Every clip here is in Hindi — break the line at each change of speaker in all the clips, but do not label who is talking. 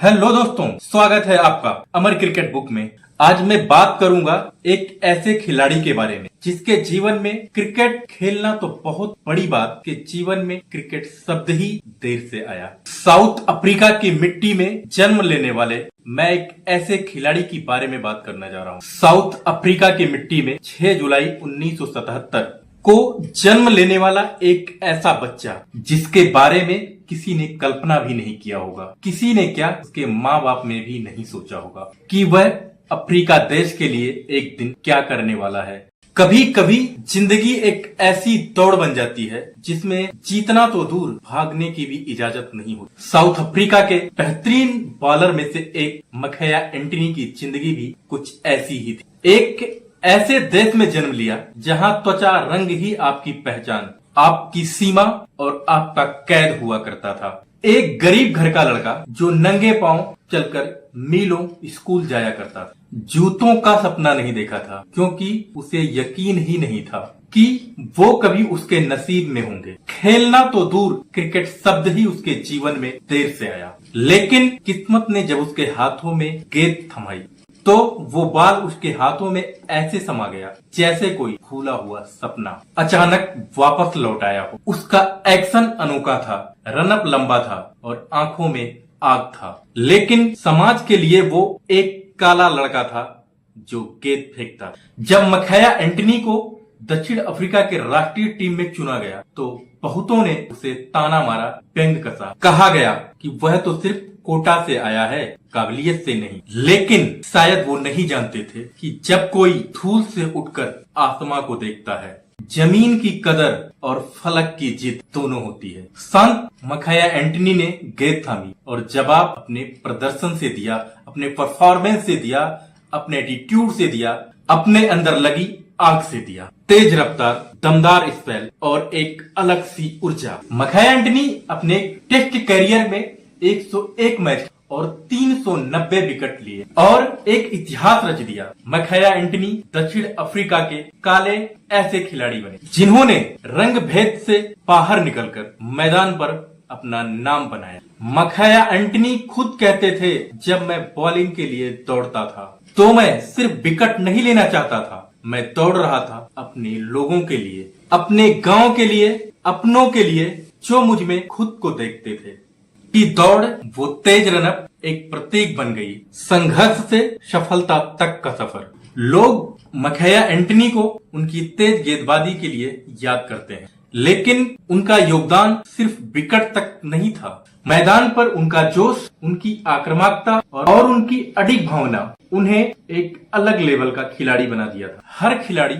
हेलो दोस्तों, स्वागत है आपका अमर क्रिकेट बुक में। आज मैं बात करूंगा एक ऐसे खिलाड़ी के बारे में जिसके जीवन में क्रिकेट खेलना तो बहुत बड़ी बात, के जीवन में क्रिकेट शब्द ही देर से आया। साउथ अफ्रीका की मिट्टी में जन्म लेने वाले मैं एक ऐसे खिलाड़ी के बारे में बात करना जा रहा हूँ। साउथ अफ्रीका की मिट्टी में 6 जुलाई 1977 को जन्म लेने वाला एक ऐसा बच्चा जिसके बारे में किसी ने कल्पना भी नहीं किया होगा, किसी ने क्या उसके माँ बाप ने भी नहीं सोचा होगा कि वह अफ्रीका देश के लिए एक दिन क्या करने वाला है। कभी कभी जिंदगी एक ऐसी दौड़ बन जाती है जिसमें जीतना तो दूर, भागने की भी इजाजत नहीं होती। साउथ अफ्रीका के बेहतरीन बॉलर में से एक मखैया एंटनी की जिंदगी भी कुछ ऐसी ही थी। एक ऐसे देश में जन्म लिया जहां त्वचा रंग ही आपकी पहचान, आपकी सीमा और आपका कैद हुआ करता था। एक गरीब घर का लड़का जो नंगे पांव चलकर मीलों स्कूल जाया करता था। जूतों का सपना नहीं देखा था क्योंकि उसे यकीन ही नहीं था कि वो कभी उसके नसीब में होंगे। खेलना तो दूर, क्रिकेट शब्द ही उसके जीवन में देर से आया। लेकिन किस्मत ने जब उसके हाथों में गेंद थमाई तो वो बाल उसके हाथों में ऐसे समा गया जैसे कोई भूला हुआ सपना अचानक वापस लौट आया हो। उसका एक्शन अनोखा था, रनअप लंबा था और आंखों में आग था। लेकिन समाज के लिए वो एक काला लड़का था जो गेंद फेंकता। जब मखैया एंटनी को दक्षिण अफ्रीका के राष्ट्रीय टीम में चुना गया तो बहुतों ने उसे ताना मारा, व्यंग कसा। कहा गया कि वह तो सिर्फ कोटा से आया है, काबिलियत से नहीं। लेकिन शायद वो नहीं जानते थे कि जब कोई धूल से उठकर आसमां को देखता है, जमीन की कदर और फलक की जीत दोनों होती है। संत मखैया एंटनी ने गेंद थामी और जवाब अपने प्रदर्शन से दिया, अपने परफॉर्मेंस से दिया, अपने एटीट्यूड से दिया, अपने अंदर लगी आग से दिया। तेज रफ्तार, दमदार स्पेल और एक अलग सी ऊर्जा। मखैया एंटनी अपने टेस्ट कैरियर में 101 मैच और 390 विकेट लिए और एक इतिहास रच दिया। मखैया एंटनी दक्षिण अफ्रीका के काले ऐसे खिलाड़ी बने जिन्होंने रंग भेद से बाहर निकलकर मैदान पर अपना नाम बनाया। मखैया एंटनी खुद कहते थे, जब मैं बॉलिंग के लिए दौड़ता था तो मैं सिर्फ विकेट नहीं लेना चाहता था, मैं दौड़ रहा था अपने लोगों के लिए, अपने गांव के लिए, अपनों के लिए जो मुझ में खुद को देखते थे। की दौड़, वो तेज रनअप एक प्रतीक बन गई, संघर्ष से सफलता तक का सफर। लोग मखैया एंटनी को उनकी तेज गेंदबाजी के लिए याद करते हैं, लेकिन उनका योगदान सिर्फ विकेट तक नहीं था। मैदान पर उनका जोश, उनकी आक्रामकता और उनकी अडिग भावना उन्हें एक अलग लेवल का खिलाड़ी बना दिया था। हर खिलाड़ी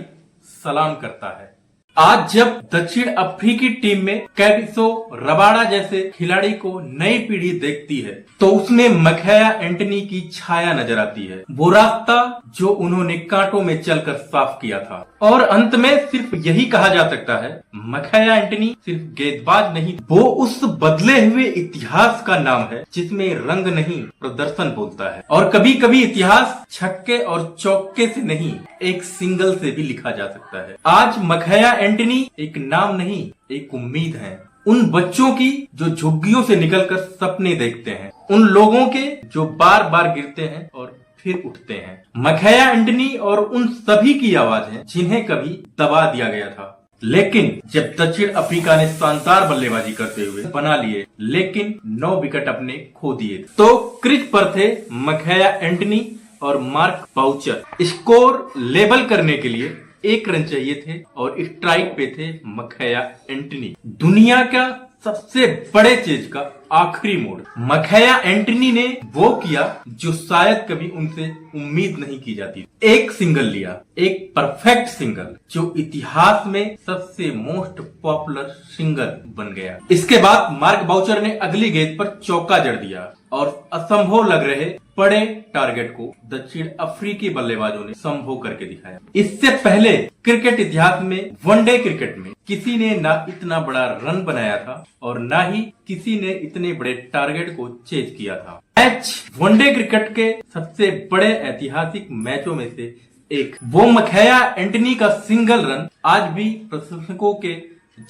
सलाम करता है। आज जब दक्षिण अफ्रीकी टीम में कैगिसो रबाडा जैसे खिलाड़ी को नई पीढ़ी देखती है तो उसमें मखैया एंटनी की छाया नजर आती है। वो रास्ता जो उन्होंने कांटों में चलकर साफ किया था। और अंत में सिर्फ यही कहा जा सकता है, मखैया एंटनी सिर्फ गेंदबाज नहीं, वो उस बदले हुए इतिहास का नाम है जिसमें रंग नहीं, प्रदर्शन बोलता है। और कभी कभी इतिहास छक्के और चौके से नहीं, एक सिंगल से भी लिखा जा सकता है। आज मखैया एंटनी एक नाम नहीं, एक उम्मीद है। उन बच्चों की जो झुग्गियों से निकलकर सपने देखते हैं, उन लोगों के जो बार बार गिरते हैं और फिर उठते हैं। मखैया एंटनी और उन सभी की आवाज है जिन्हें कभी दबा दिया गया था। लेकिन जब दक्षिण अफ्रीका ने शानदार बल्लेबाजी करते हुए बना लिए, लेकिन 9 विकेट अपने खो दिए, तो क्रीज पर थे मखैया एंटनी और मार्क बाउचर। स्कोर लेवल करने के लिए 1 रन चाहिए थे और स्ट्राइक पे थे मखैया एंटनी। दुनिया का सबसे बड़े चेज का आखिरी मोड़ मखैया एंटनी ने वो किया जो शायद कभी उनसे उम्मीद नहीं की जाती। एक सिंगल लिया, एक परफेक्ट सिंगल जो इतिहास में सबसे मोस्ट पॉपुलर सिंगल बन गया। इसके बाद मार्क बाउचर ने अगली गेंद पर चौका जड़ दिया और असंभव लग रहे बड़े टारगेट को दक्षिण अफ्रीकी बल्लेबाजों ने संभव करके दिखाया। इससे पहले क्रिकेट इतिहास में, वनडे क्रिकेट में किसी ने ना इतना बड़ा रन बनाया था और ना ही किसी ने इतने बड़े टारगेट को चेज किया था। मैच वनडे क्रिकेट के सबसे बड़े ऐतिहासिक मैचों में से एक। वो मखैया एंटनी का सिंगल रन आज भी प्रशंसकों के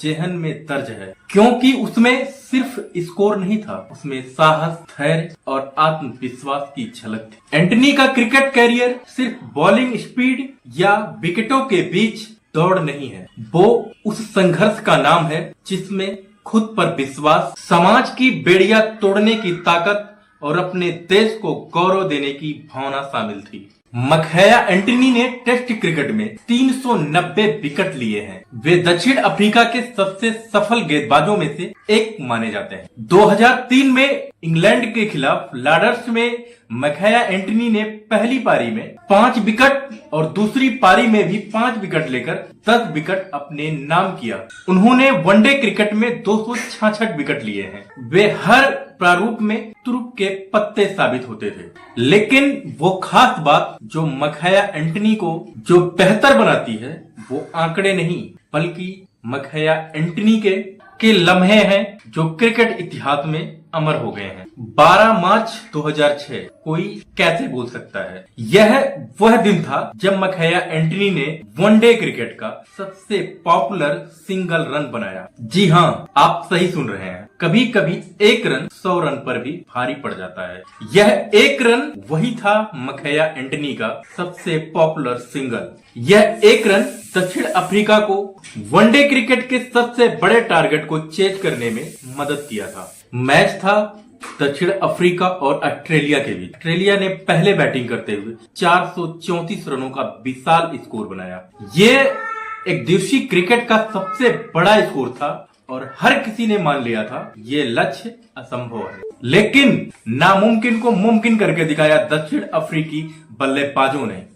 जेहन में दर्ज है, क्योंकि उसमें सिर्फ स्कोर नहीं था, उसमें साहस, धैर्य और आत्मविश्वास की झलक थी। एंटनी का क्रिकेट कैरियर सिर्फ बॉलिंग स्पीड या विकेटों के बीच दौड़ नहीं है, वो उस संघर्ष का नाम है जिसमें खुद पर विश्वास, समाज की बेड़ियां तोड़ने की ताकत और अपने देश को गौरव देने की भावना शामिल थी। मखैया एंटनी ने टेस्ट क्रिकेट में 390 विकेट लिए हैं। वे दक्षिण अफ्रीका के सबसे सफल गेंदबाजों में से एक माने जाते हैं। 2003 में इंग्लैंड के खिलाफ लॉर्ड्स में मखैया एंटनी ने पहली पारी में 5 विकेट और दूसरी पारी में भी 5 विकेट लेकर 10 विकेट अपने नाम किया। उन्होंने वनडे क्रिकेट में 266 विकेट लिए हैं। वे हर प्रारूप में तुरुप के पत्ते साबित होते थे, लेकिन वो खास बात जो मखैया एंटनी को जो बेहतर बनाती है वो आंकड़े नहीं बल्कि मखैया एंटनी के लम्हे हैं जो क्रिकेट इतिहास में अमर हो गए हैं। 12 मार्च 2006 कोई कैसे भूल सकता है। यह वह दिन था जब मखैया एंटनी ने वनडे क्रिकेट का सबसे पॉपुलर सिंगल रन बनाया। जी हाँ, आप सही सुन रहे हैं। कभी कभी एक रन 100 रन पर भी भारी पड़ जाता है। यह एक रन वही था मखैया एंटनी का सबसे पॉपुलर सिंगल। यह एक रन दक्षिण अफ्रीका को वनडे क्रिकेट के सबसे बड़े टारगेट को चेज करने में मदद किया था। मैच था दक्षिण अफ्रीका और ऑस्ट्रेलिया के बीच। ऑस्ट्रेलिया ने पहले बैटिंग करते हुए 434 रनों का विशाल स्कोर बनाया। ये एक दिवसीय क्रिकेट का सबसे बड़ा स्कोर था और हर किसी ने मान लिया था ये लक्ष्य असंभव है, लेकिन नामुमकिन को मुमकिन करके दिखाया दक्षिण अफ्रीकी बल्लेबाजों ने।